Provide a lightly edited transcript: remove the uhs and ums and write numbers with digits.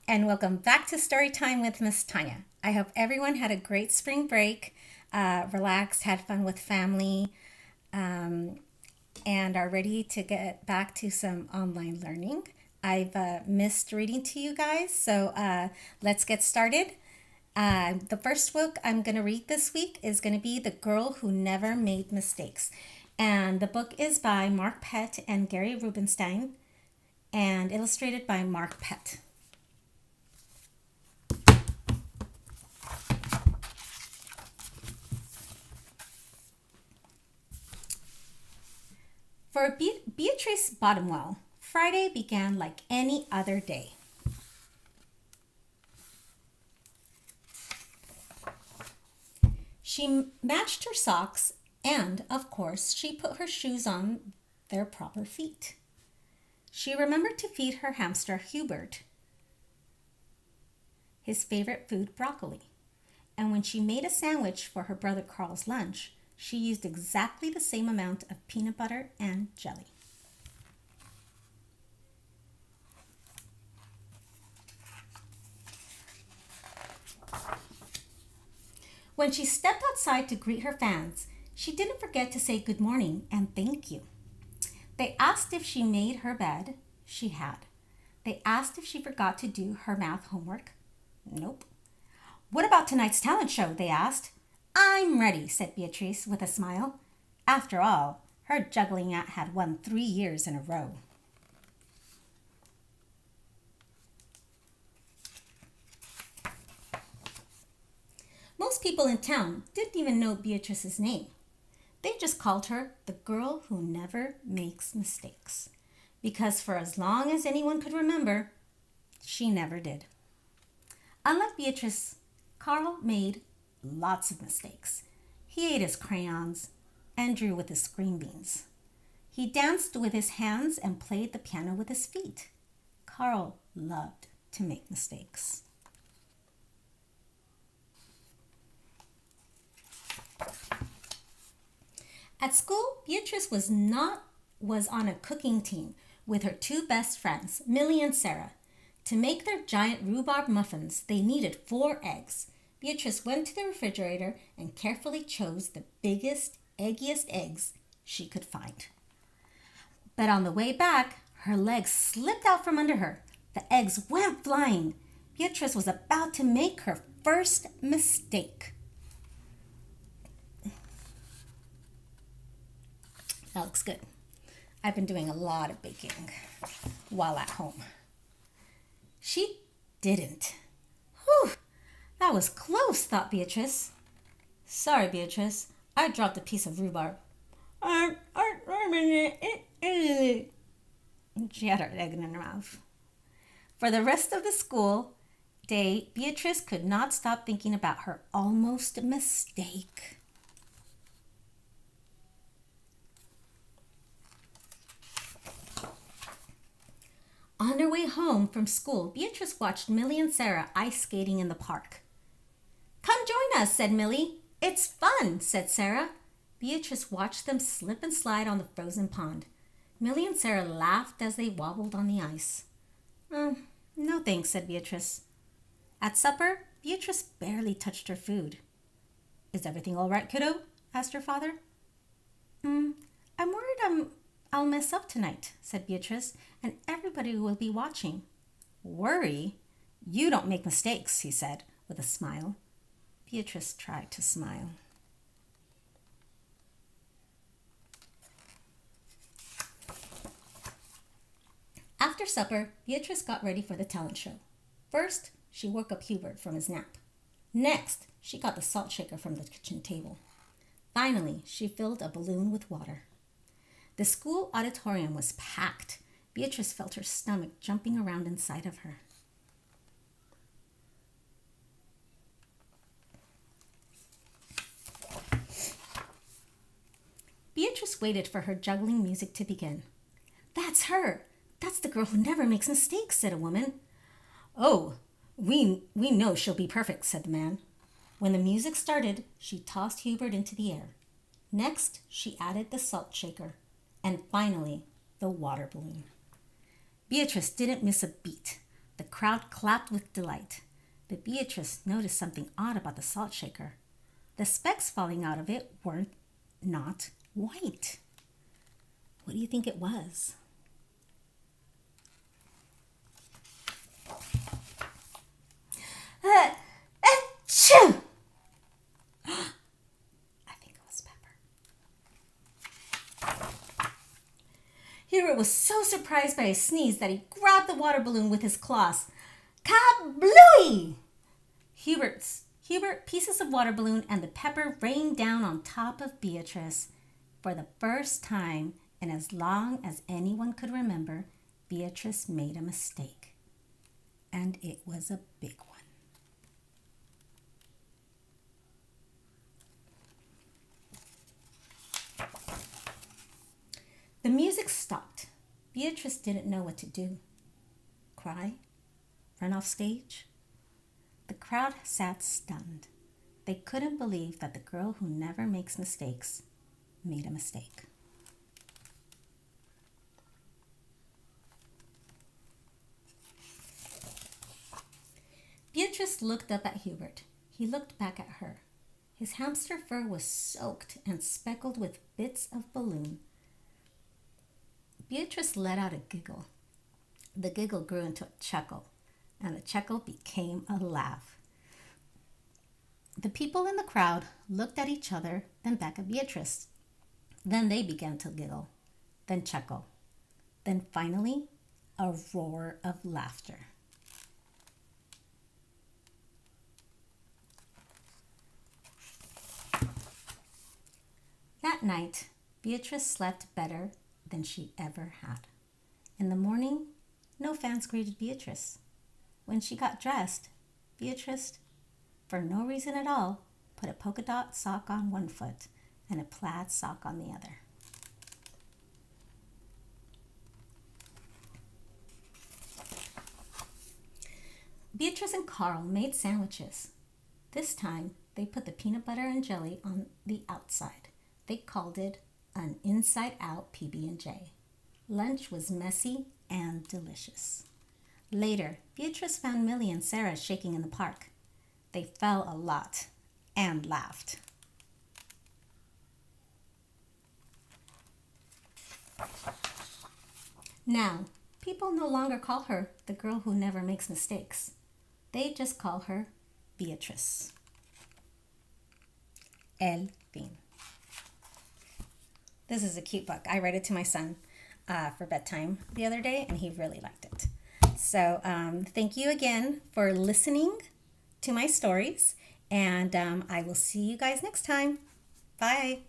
and welcome back to Storytime with Miss Tanya. I hope everyone had a great spring break, relaxed, had fun with family, and are ready to get back to some online learning. I've missed reading to you guys, so let's get started. The first book I'm going to read this week is going to be The Girl Who Never Made Mistakes. And the book is by Mark Pett and Gary Rubinstein and illustrated by Mark Pett. For Beatrice Bottomwell, Friday began like any other day. She matched her socks and, of course, she put her shoes on their proper feet. She remembered to feed her hamster Hubert his favorite food, broccoli. And when she made a sandwich for her brother Carl's lunch, she used exactly the same amount of peanut butter and jelly. When she stepped outside to greet her fans, she didn't forget to say good morning and thank you. They asked if she made her bed. She had. They asked if she forgot to do her math homework. Nope. What about tonight's talent show? They asked. I'm ready, said Beatrice with a smile. After all, her juggling act had won 3 years in a row. Most people in town didn't even know Beatrice's name. They just called her the girl who never makes mistakes, because for as long as anyone could remember, she never did. Unlike Beatrice, Carl made lots of mistakes. He ate his crayons and drew with his green beans. He danced with his hands and played the piano with his feet. Carl loved to make mistakes. At school, Beatrice was on a cooking team with her 2 best friends, Millie and Sarah. To make their giant rhubarb muffins, they needed 4 eggs. Beatrice went to the refrigerator and carefully chose the biggest, eggiest eggs she could find. But on the way back, her legs slipped out from under her. The eggs went flying. Beatrice was about to make her first mistake. That looks good. I've been doing a lot of baking while at home. She didn't. Whew, that was close, thought Beatrice. Sorry, Beatrice, I dropped a piece of rhubarb. She had her egg in her mouth. For the rest of the school day, Beatrice could not stop thinking about her almost mistake. On their way home from school, Beatrice watched Millie and Sarah ice skating in the park. Come join us, said Millie. It's fun, said Sarah. Beatrice watched them slip and slide on the frozen pond. Millie and Sarah laughed as they wobbled on the ice. No thanks, said Beatrice. At supper, Beatrice barely touched her food. Is everything all right, kiddo? Asked her father. I'm worried I'll mess up tonight, said Beatrice, and everybody will be watching. Worry? You don't make mistakes, he said with a smile. Beatrice tried to smile. After supper, Beatrice got ready for the talent show. First, she woke up Hubert from his nap. Next, she got the salt shaker from the kitchen table. Finally, she filled a balloon with water. The school auditorium was packed. Beatrice felt her stomach jumping around inside of her. Beatrice waited for her juggling music to begin. That's her. That's the girl who never makes mistakes, said a woman. Oh, we know she'll be perfect, said the man. When the music started, she tossed Hubert into the air. Next, she added the salt shaker. And finally, the water balloon. Beatrice didn't miss a beat. The crowd clapped with delight, but Beatrice noticed something odd about the salt shaker. The specks falling out of it were not white. What do you think it was? Achoo! I think it was pepper. Hubert was so surprised by his sneeze that he grabbed the water balloon with his claws. Kablooey! Hubert, pieces of water balloon, and the pepper rained down on top of Beatrice. For the first time, and as long as anyone could remember, Beatrice made a mistake. And it was a big one. The music stopped. Beatrice didn't know what to do. Cry? Run off stage? The crowd sat stunned. They couldn't believe that the girl who never makes mistakes made a mistake. Beatrice looked up at Hubert. He looked back at her. His hamster fur was soaked and speckled with bits of balloon. Beatrice let out a giggle. The giggle grew into a chuckle, and the chuckle became a laugh. The people in the crowd looked at each other, then back at Beatrice. Then they began to giggle, then chuckle. Then finally, a roar of laughter. That night, Beatrice slept better than she ever had. In the morning, no fans greeted Beatrice. When she got dressed, Beatrice, for no reason at all, put a polka dot sock on one foot and a plaid sock on the other. Beatrice and Carl made sandwiches. This time, they put the peanut butter and jelly on the outside. They called it an inside-out PB&J. Lunch was messy and delicious. Later, Beatrice found Millie and Sarah shaking in the park. They fell a lot and laughed. Now, people no longer call her the girl who never makes mistakes. They just call her Beatrice. El fin. This is a cute book. I read it to my son for bedtime the other day, and he really liked it. So thank you again for listening to my stories, and I will see you guys next time. Bye.